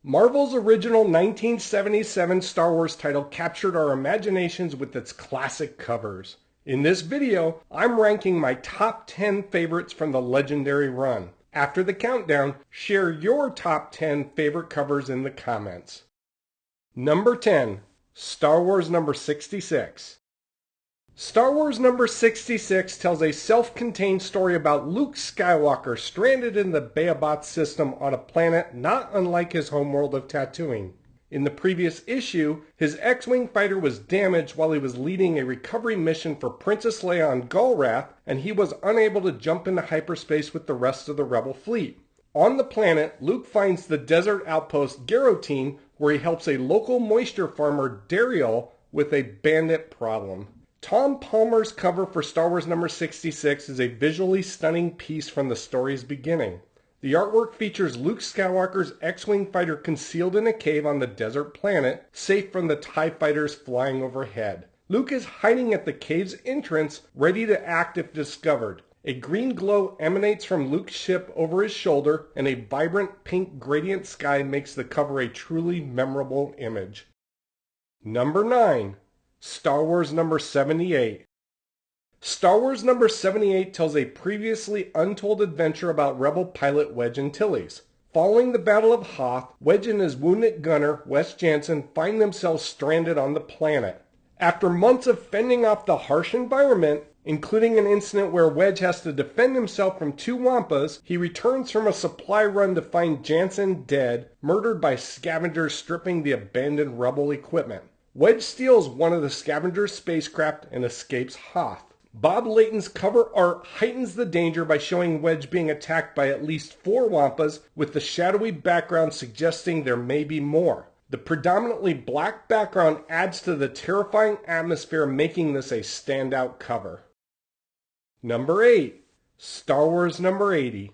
Marvel's original 1977 Star Wars title captured our imaginations with its classic covers. In this video, I'm ranking my top 10 favorites from the legendary run. After the countdown, share your top 10 favorite covers in the comments. Number 10. Star Wars number 66. Star Wars number 66 tells a self-contained story about Luke Skywalker stranded in the Beobat system on a planet not unlike his homeworld of Tatooine. In the previous issue, his X-Wing fighter was damaged while he was leading a recovery mission for Princess Leia on Galrath, and he was unable to jump into hyperspace with the rest of the Rebel fleet. On the planet, Luke finds the desert outpost Garotine, where he helps a local moisture farmer, Dariel, with a bandit problem. Tom Palmer's cover for Star Wars number 66 is a visually stunning piece from the story's beginning. The artwork features Luke Skywalker's X-Wing fighter concealed in a cave on the desert planet, safe from the TIE fighters flying overhead. Luke is hiding at the cave's entrance, ready to act if discovered. A green glow emanates from Luke's ship over his shoulder, and a vibrant pink gradient sky makes the cover a truly memorable image. Number 9. Star Wars number 78. Star Wars number 78 tells a previously untold adventure about Rebel pilot Wedge Antilles. Following the Battle of Hoth, Wedge and his wounded gunner, Wes Jansen, find themselves stranded on the planet. After months of fending off the harsh environment, including an incident where Wedge has to defend himself from two Wampas, he returns from a supply run to find Jansen dead, murdered by scavengers stripping the abandoned Rebel equipment. Wedge steals one of the scavenger's spacecraft and escapes Hoth. Bob Layton's cover art heightens the danger by showing Wedge being attacked by at least 4 Wampas, with the shadowy background suggesting there may be more. The predominantly black background adds to the terrifying atmosphere, making this a standout cover. Number 8. Star Wars number 80.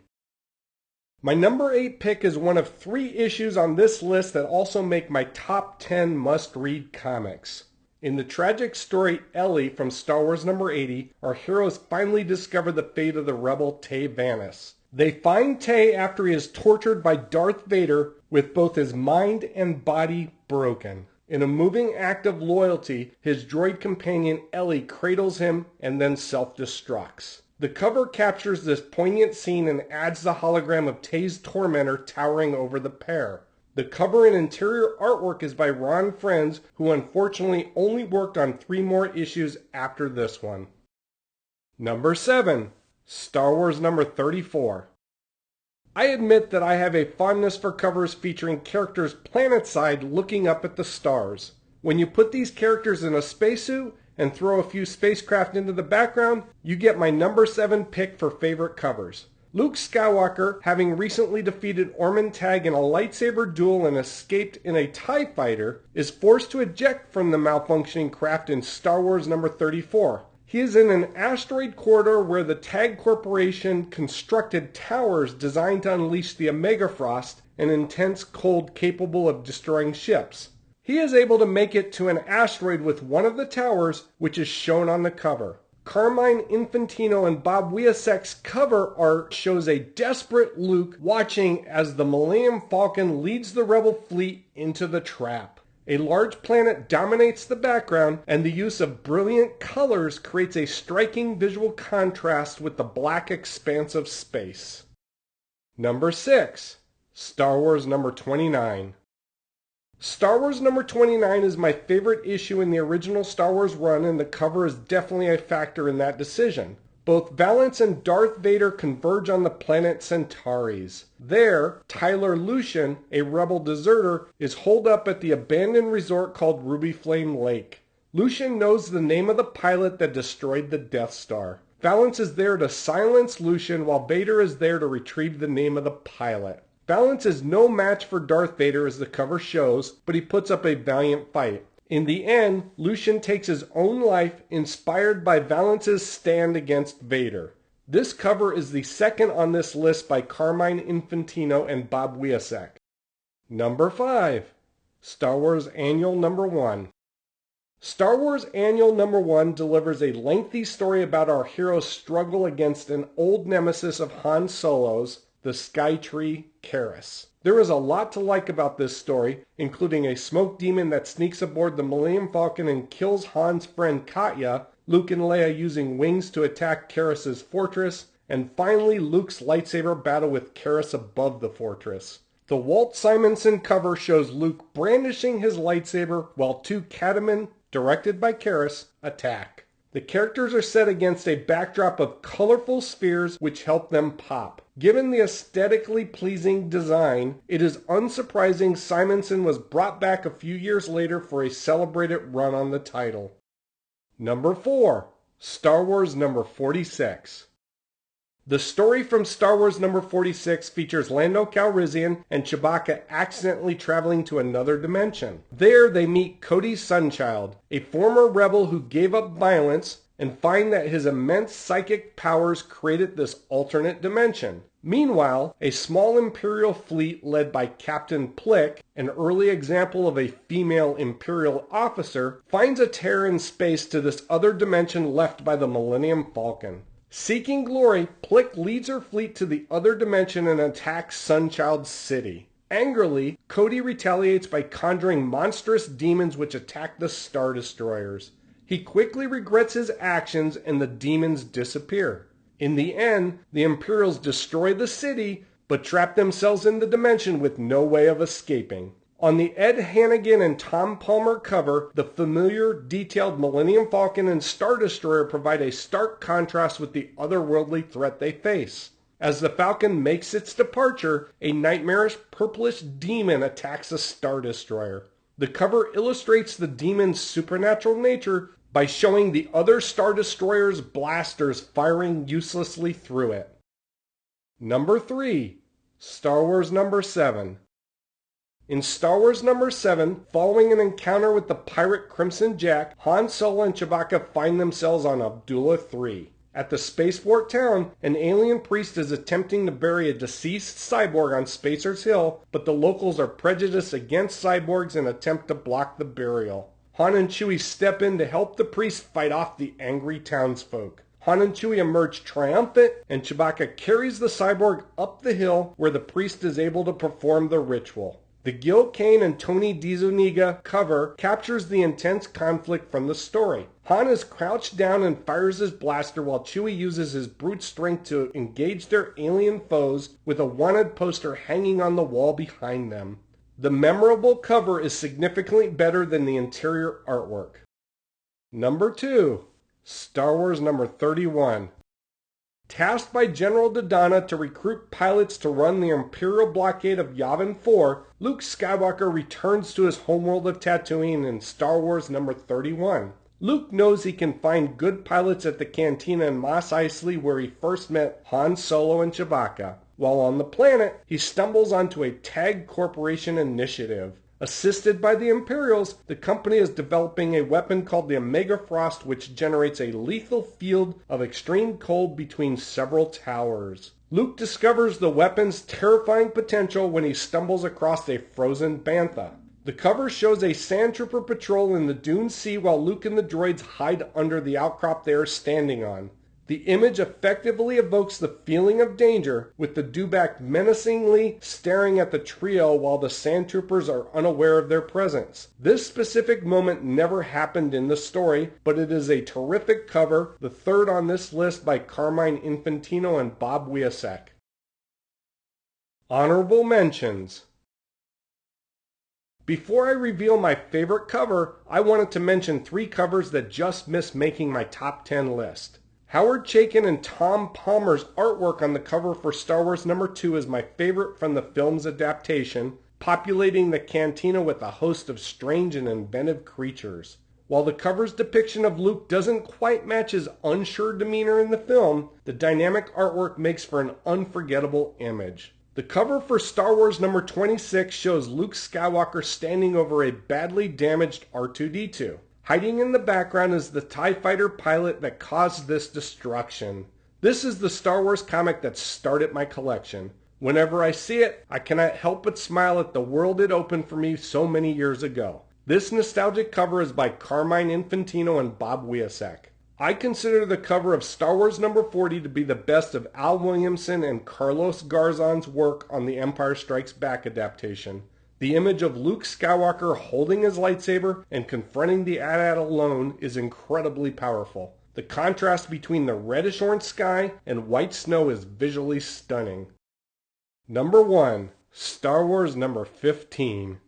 My number 8 pick is one of 3 issues on this list that also make my top 10 must-read comics. In the tragic story Ellie from Star Wars number 80, our heroes finally discover the fate of the rebel Tay Vanis. They find Tay after he is tortured by Darth Vader with both his mind and body broken. In a moving act of loyalty, his droid companion Ellie cradles him and then self-destructs. The cover captures this poignant scene and adds the hologram of Tay's tormentor towering over the pair. The cover and interior artwork is by Ron Frenz, who unfortunately only worked on 3 more issues after this one. Number 7. Star Wars number 34. I admit that I have a fondness for covers featuring characters planetside looking up at the stars. When you put these characters in a spacesuit and throw a few spacecraft into the background, you get my number 7 pick for favorite covers. Luke Skywalker, having recently defeated Orman Tag in a lightsaber duel and escaped in a TIE fighter, is forced to eject from the malfunctioning craft in Star Wars number 34. He is in an asteroid corridor where the Tag Corporation constructed towers designed to unleash the Omega Frost, an intense cold capable of destroying ships. He is able to make it to an asteroid with one of the towers, which is shown on the cover. Carmine Infantino and Bob Wiasek's cover art shows a desperate Luke watching as the Millennium Falcon leads the Rebel fleet into the trap. A large planet dominates the background, and the use of brilliant colors creates a striking visual contrast with the black expanse of space. Number 6. Star Wars number 29. Star Wars number 29 is my favorite issue in the original Star Wars run, and the cover is definitely a factor in that decision. Both Valance and Darth Vader converge on the planet Centauris. There, Tyler Lucian, a rebel deserter, is holed up at the abandoned resort called Ruby Flame Lake. Lucian knows the name of the pilot that destroyed the Death Star. Valance is there to silence Lucian, while Vader is there to retrieve the name of the pilot. Valance is no match for Darth Vader, as the cover shows, but he puts up a valiant fight. In the end, Lucian takes his own life, inspired by Valance's stand against Vader. This cover is the second on this list by Carmine Infantino and Bob Wiasek. Number 5. Star Wars Annual number 1. Star Wars Annual number 1 delivers a lengthy story about our hero's struggle against an old nemesis of Han Solo's, the Skytree Karis. There is a lot to like about this story, including a smoke demon that sneaks aboard the Millennium Falcon and kills Han's friend Katya, Luke and Leia using wings to attack Karrus's fortress, and finally Luke's lightsaber battle with Karrus above the fortress. The Walt Simonson cover shows Luke brandishing his lightsaber while two Catamen, directed by Karrus, attack. The characters are set against a backdrop of colorful spheres which help them pop. Given the aesthetically pleasing design, it is unsurprising Simonson was brought back a few years later for a celebrated run on the title. Number 4. Star Wars number 46. The story from Star Wars number 46 features Lando Calrissian and Chewbacca accidentally traveling to another dimension. There they meet Cody Sunchild, a former rebel who gave up violence, and find that his immense psychic powers created this alternate dimension. Meanwhile, a small Imperial fleet led by Captain Plick, an early example of a female Imperial officer, finds a tear in space to this other dimension left by the Millennium Falcon. Seeking glory, Plick leads her fleet to the other dimension and attacks Sunchild's city. Angrily, Cody retaliates by conjuring monstrous demons which attack the Star Destroyers. He quickly regrets his actions and the demons disappear. In the end, the Imperials destroy the city, but trap themselves in the dimension with no way of escaping. On the Ed Hannigan and Tom Palmer cover, the familiar, detailed Millennium Falcon and Star Destroyer provide a stark contrast with the otherworldly threat they face. As the Falcon makes its departure, a nightmarish purplish demon attacks a Star Destroyer. The cover illustrates the demon's supernatural nature by showing the other Star Destroyer's blasters firing uselessly through it. Number 3. Star Wars number 7. In Star Wars number 7, following an encounter with the pirate Crimson Jack, Han Solo and Chewbacca find themselves on Abdullah III. At the spaceport town, an alien priest is attempting to bury a deceased cyborg on Spacer's Hill, but the locals are prejudiced against cyborgs and attempt to block the burial. Han and Chewie step in to help the priest fight off the angry townsfolk. Han and Chewie emerge triumphant, and Chewbacca carries the cyborg up the hill where the priest is able to perform the ritual. The Gil Kane and Tony DiZuniga cover captures the intense conflict from the story. Han is crouched down and fires his blaster while Chewie uses his brute strength to engage their alien foes with a wanted poster hanging on the wall behind them. The memorable cover is significantly better than the interior artwork. Number 2. Star Wars number 31. Tasked by General Dodonna to recruit pilots to run the Imperial blockade of Yavin 4, Luke Skywalker returns to his homeworld of Tatooine in Star Wars number 31. Luke knows he can find good pilots at the cantina in Mos Eisley where he first met Han Solo and Chewbacca. While on the planet, he stumbles onto a Tag Corporation initiative. Assisted by the Imperials, the company is developing a weapon called the Omega Frost, which generates a lethal field of extreme cold between several towers. Luke discovers the weapon's terrifying potential when he stumbles across a frozen bantha. The cover shows a sand trooper patrol in the Dune Sea while Luke and the droids hide under the outcrop they are standing on. The image effectively evokes the feeling of danger, with the dewback menacingly staring at the trio while the sand troopers are unaware of their presence. This specific moment never happened in the story, but it is a terrific cover, the third on this list by Carmine Infantino and Bob Wiacek. Honorable mentions. Before I reveal my favorite cover, I wanted to mention 3 covers that just missed making my top 10 list. Howard Chaykin and Tom Palmer's artwork on the cover for Star Wars number 2 is my favorite from the film's adaptation, populating the cantina with a host of strange and inventive creatures. While the cover's depiction of Luke doesn't quite match his unsure demeanor in the film, the dynamic artwork makes for an unforgettable image. The cover for Star Wars number 26 shows Luke Skywalker standing over a badly damaged R2-D2. Hiding in the background is the TIE fighter pilot that caused this destruction. This is the Star Wars comic that started my collection. Whenever I see it, I cannot help but smile at the world it opened for me so many years ago. This nostalgic cover is by Carmine Infantino and Bob Wiacek. I consider the cover of Star Wars number 40 to be the best of Al Williamson and Carlos Garzon's work on the Empire Strikes Back adaptation. The image of Luke Skywalker holding his lightsaber and confronting the AT-AT alone is incredibly powerful. The contrast between the reddish-orange sky and white snow is visually stunning. Number 1. Star Wars number 15.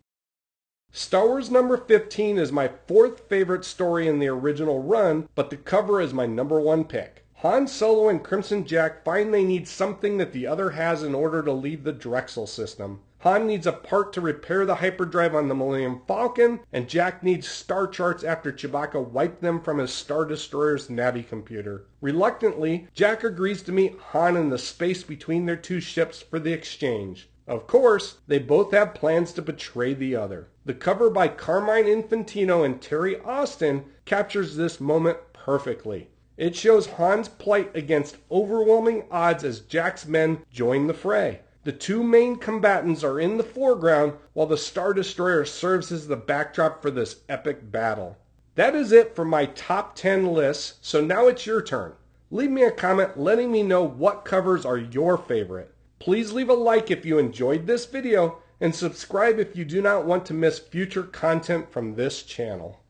Star Wars number 15 is my fourth favorite story in the original run, but the cover is my number 1 pick. Han Solo and Crimson Jack find they need something that the other has in order to leave the Drexel system. Han needs a part to repair the hyperdrive on the Millennium Falcon, and Jack needs star charts after Chewbacca wiped them from his Star Destroyer's Navi computer. Reluctantly, Jack agrees to meet Han in the space between their two ships for the exchange. Of course, they both have plans to betray the other. The cover by Carmine Infantino and Terry Austin captures this moment perfectly. It shows Han's plight against overwhelming odds as Jack's men join the fray. The two main combatants are in the foreground while the Star Destroyer serves as the backdrop for this epic battle. That is it for my top 10 lists, so now it's your turn. Leave me a comment letting me know what covers are your favorite. Please leave a like if you enjoyed this video and subscribe if you do not want to miss future content from this channel.